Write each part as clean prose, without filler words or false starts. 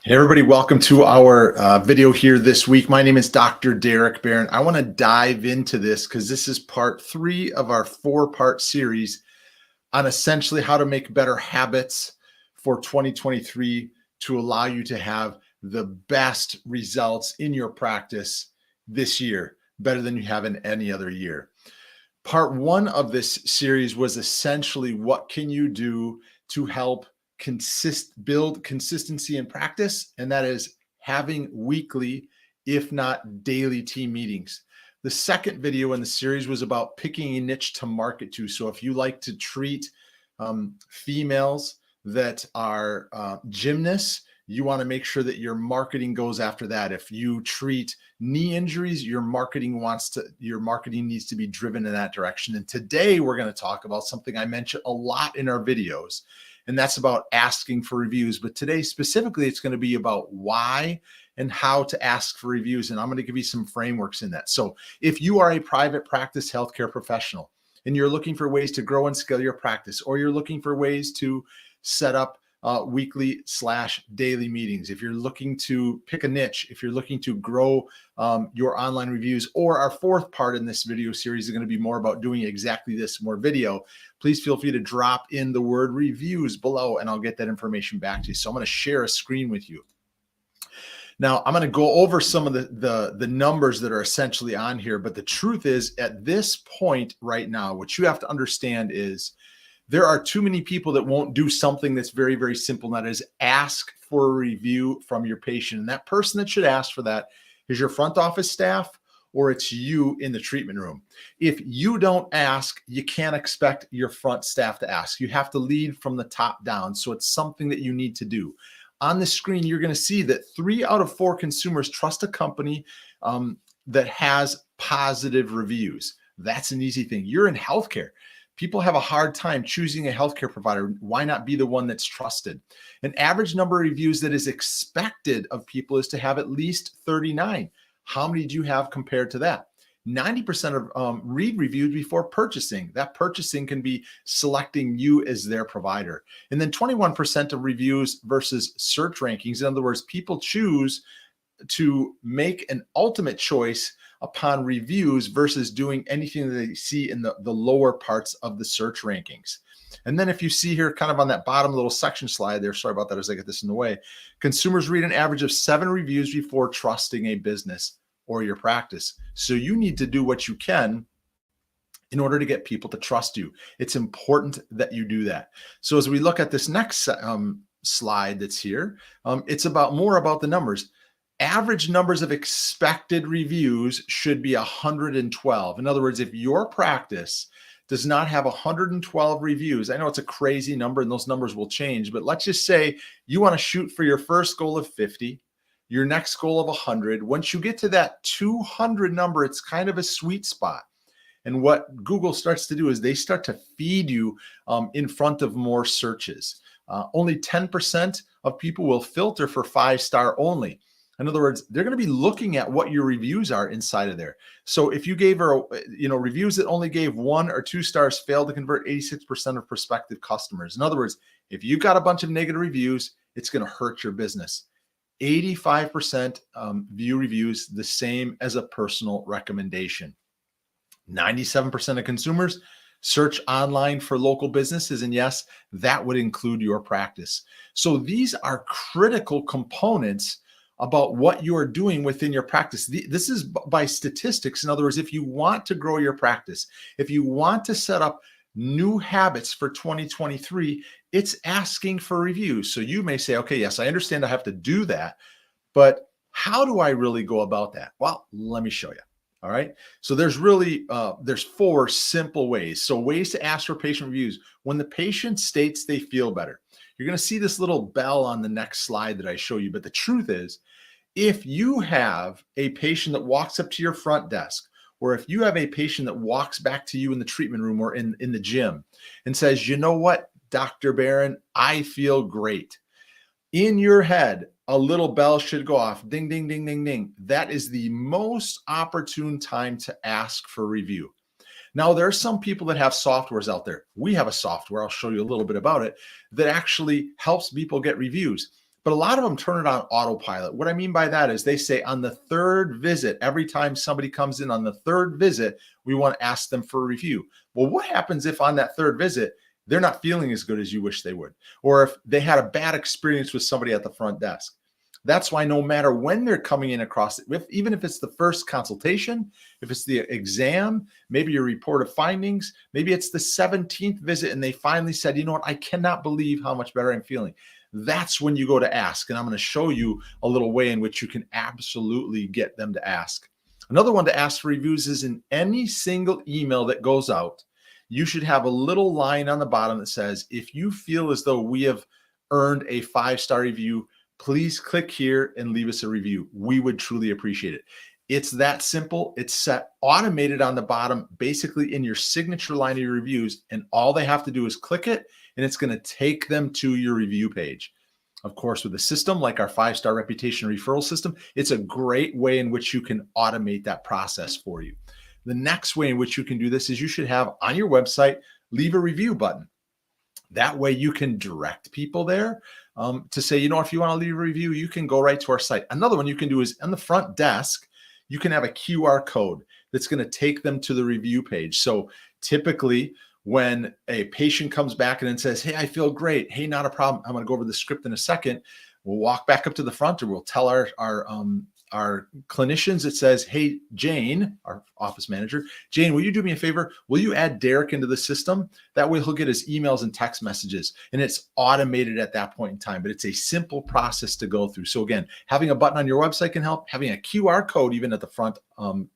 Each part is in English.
Hey everybody, welcome to our video here this week. My name is Dr. Derek Barron. I want to dive into this because this is part 3 of our 4-part series on essentially how to make better habits for 2023 to allow you to have the best results in your practice this year, better than you have in any other year. Part 1 of this series was essentially what can you do to help build consistency in practice, and that is having weekly, if not daily, team meetings. The second video in the series was about picking a niche to market to. So if you like to treat females that are gymnasts, you want to make sure that your marketing goes after that. If you treat knee injuries, your marketing needs to be driven in that direction. And today we're going to talk about something I mention a lot in our videos, and that's about asking for reviews. But today specifically, it's going to be about why and how to ask for reviews. And I'm going to give you some frameworks in that. So if you are a private practice healthcare professional and you're looking for ways to grow and scale your practice, or you're looking for ways to set up weekly/daily meetings, if you're looking to pick a niche, if you're looking to grow your online reviews, or our 4th part in this video series is going to be more about doing exactly this, more video, please feel free to drop in the word reviews below and I'll get that information back to you. So I'm going to share a screen with you. Now, I'm going to go over some of the numbers that are essentially on here, but the truth is, at this point right now, what you have to understand is there are too many people that won't do something that's very, very simple, and that is ask for a review from your patient. And that person that should ask for that is your front office staff, or it's you in the treatment room. If you don't ask, you can't expect your front staff to ask. You have to lead from the top down. So it's something that you need to do. On the screen, you're going to see that 3 out of 4 consumers trust a company that has positive reviews. That's an easy thing. You're in healthcare. People have a hard time choosing a healthcare provider. Why not be the one that's trusted? An average number of reviews that is expected of people is to have at least 39. How many do you have compared to that? 90% of read reviews before purchasing. That purchasing can be selecting you as their provider. And then 21% of reviews versus search rankings. In other words, people choose to make an ultimate choice upon reviews versus doing anything that they see in the lower parts of the search rankings. And then if you see here kind of on that bottom little section slide there, sorry about that as I get this in the way, consumers read an average of 7 reviews before trusting a business or your practice. So you need to do what you can in order to get people to trust you. It's important that you do that. So as we look at this next slide that's here, it's more about the numbers. Average numbers of expected reviews should be 112. In other words, if your practice does not have 112 reviews, I know it's a crazy number and those numbers will change, but let's just say you want to shoot for your first goal of 50, your next goal of 100. Once you get to that 200 number, it's kind of a sweet spot. And what Google starts to do is they start to feed you in front of more searches. Only 10% of people will filter for 5-star only. In other words, they're going to be looking at what your reviews are inside of there. So if you gave her, reviews that only gave 1 or 2 stars failed to convert 86% of prospective customers. In other words, if you've got a bunch of negative reviews, it's going to hurt your business. 85% view reviews the same as a personal recommendation. 97% of consumers search online for local businesses. And yes, that would include your practice. So these are critical components about what you are doing within your practice. This is by statistics. In other words, if you want to grow your practice, if you want to set up new habits for 2023, it's asking for reviews. So you may say, okay, yes, I understand I have to do that, but how do I really go about that? Well, let me show you. All right. So there's 4 simple ways. So ways to ask for patient reviews. When the patient states they feel better, you're going to see this little bell on the next slide that I show you. But the truth is, if you have a patient that walks up to your front desk, or if you have a patient that walks back to you in the treatment room or in the gym and says, you know what, Dr. Barron, I feel great. In your head, a little bell should go off. Ding, ding, ding, ding, ding. That is the most opportune time to ask for review. Now, there are some people that have softwares out there. We have a software, I'll show you a little bit about it, that actually helps people get reviews. but a lot of them turn it on autopilot. What I mean by that is they say on the third visit, every time somebody comes in on the third visit, we want to ask them for a review. Well, what happens if on that third visit, they're not feeling as good as you wish they would, or if they had a bad experience with somebody at the front desk? That's why no matter when they're coming in across it, even if it's the first consultation, if it's the exam, maybe your report of findings, maybe it's the 17th visit and they finally said, you know what, I cannot believe how much better I'm feeling. That's when you go to ask. And I'm going to show you a little way in which you can absolutely get them to ask. Another one to ask for reviews is in any single email that goes out, you should have a little line on the bottom that says, if you feel as though we have earned a 5-star review, please click here and leave us a review. We would truly appreciate it. It's that simple. It's set automated on the bottom, basically in your signature line of your reviews. And all they have to do is click it, and it's going to take them to your review page. Of course, with a system like our 5-star reputation referral system, it's a great way in which you can automate that process for you. The next way in which you can do this is you should have on your website, leave a review button. That way you can direct people there to say, you know, if you want to leave a review, you can go right to our site. Another one you can do is on the front desk, you can have a QR code that's going to take them to the review page. So typically when a patient comes back and then says, hey, I feel great. Hey, not a problem. I'm going to go over the script in a second. We'll walk back up to the front and we'll tell our clinicians, it says, hey, Jane, our office manager, Jane, will you do me a favor? Will you add Derek into the system? That way he'll get his emails and text messages, and it's automated at that point in time, but it's a simple process to go through. So again, having a button on your website can help. Having a QR code even at the front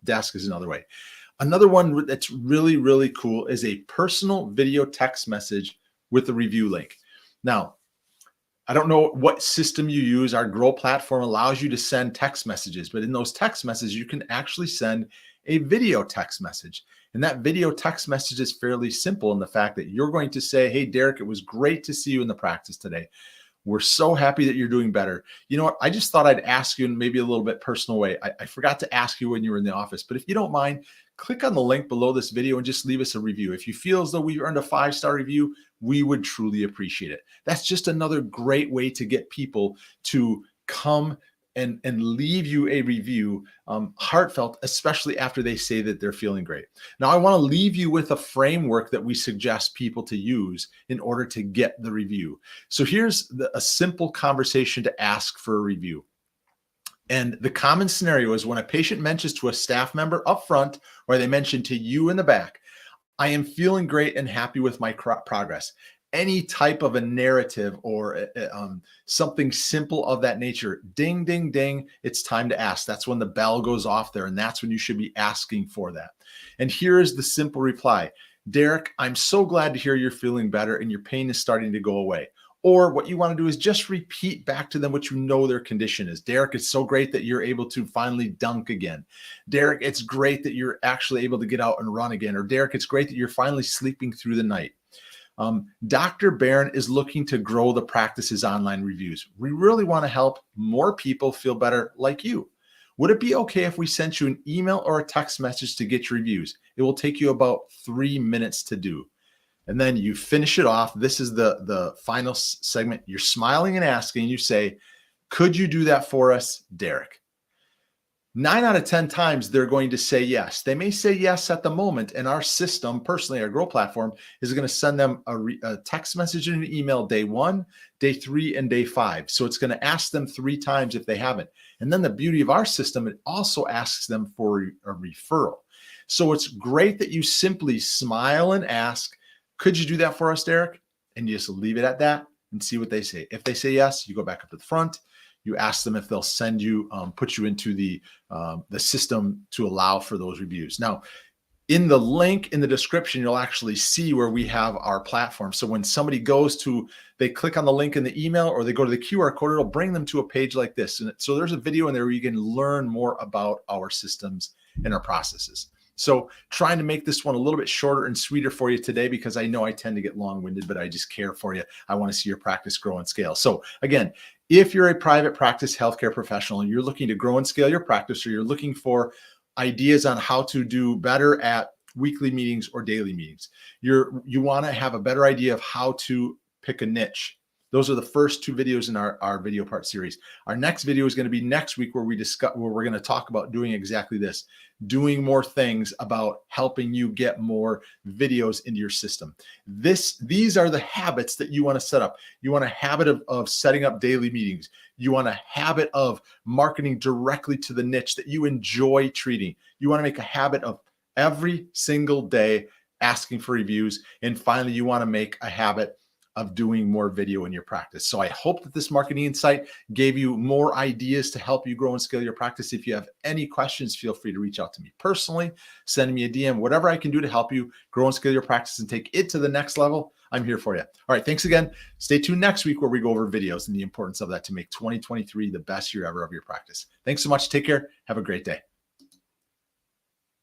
desk is another way. Another one that's really, really cool is a personal video text message with a review link. Now, I don't know what system you use. Our Grow platform allows you to send text messages, but in those text messages, you can actually send a video text message. And that video text message is fairly simple in the fact that you're going to say, hey, Derek, it was great to see you in the practice today. We're so happy that you're doing better. You know what? I just thought I'd ask you in maybe a little bit personal way. I forgot to ask you when you were in the office, but if you don't mind, click on the link below this video and just leave us a review. If you feel as though we've earned a 5-star review, we would truly appreciate it. That's just another great way to get people to come and leave you a review, heartfelt, especially after they say that they're feeling great. Now, I want to leave you with a framework that we suggest people to use in order to get the review. So here's a simple conversation to ask for a review. And the common scenario is when a patient mentions to a staff member up front, or they mention to you in the back, I am feeling great and happy with my progress. Any type of a narrative or something simple of that nature, ding, ding, ding, it's time to ask. That's when the bell goes off there, and that's when you should be asking for that. And here is the simple reply. Derek, I'm so glad to hear you're feeling better and your pain is starting to go away. Or what you want to do is just repeat back to them what you know their condition is. Derek, it's so great that you're able to finally dunk again. Derek, it's great that you're actually able to get out and run again. Or Derek, it's great that you're finally sleeping through the night. Dr. Barron is looking to grow the practice's online reviews. We really want to help more people feel better like you. Would it be okay if we sent you an email or a text message to get your reviews? It will take you about 3 minutes to do. And then you finish it off. This is the final segment. You're smiling and asking, you say, could you do that for us, Derek? 9 out of 10 times they're going to say yes. They may say yes at the moment, and our system, personally, our Grow platform, is going to send them a text message and an email day 1, day 3, and day 5. So it's going to ask them 3 times if they haven't. And then the beauty of our system, it also asks them for a referral. So it's great that you simply smile and ask, could you do that for us, Derek? And you just leave it at that and see what they say. If they say yes, you go back up to the front. You ask them if they'll send you, put you into the system to allow for those reviews. Now, in the link in the description, you'll actually see where we have our platform. So when somebody goes to, they click on the link in the email or they go to the QR code, it'll bring them to a page like this. And so there's a video in there where you can learn more about our systems and our processes. So trying to make this one a little bit shorter and sweeter for you today, because I know I tend to get long-winded, but I just care for you. I want to see your practice grow and scale. So again, if you're a private practice healthcare professional and you're looking to grow and scale your practice, or you're looking for ideas on how to do better at weekly meetings or daily meetings, you want to have a better idea of how to pick a niche, Those are the first 2 videos in our video part series. Our next video is going to be next week, where we're going to talk about doing exactly this, doing more things about helping you get more videos into your system. These are the habits that you want to set up. You want a habit of setting up daily meetings. You want a habit of marketing directly to the niche that you enjoy treating. You want to make a habit of every single day asking for reviews. And finally, you want to make a habit of doing more video in your practice. So I hope that this marketing insight gave you more ideas to help you grow and scale your practice. If you have any questions, feel free to reach out to me personally, send me a DM, whatever I can do to help you grow and scale your practice and take it to the next level. I'm here for you. All right. Thanks again. Stay tuned next week, where we go over videos and the importance of that to make 2023 the best year ever of your practice. Thanks so much. Take care. Have a great day.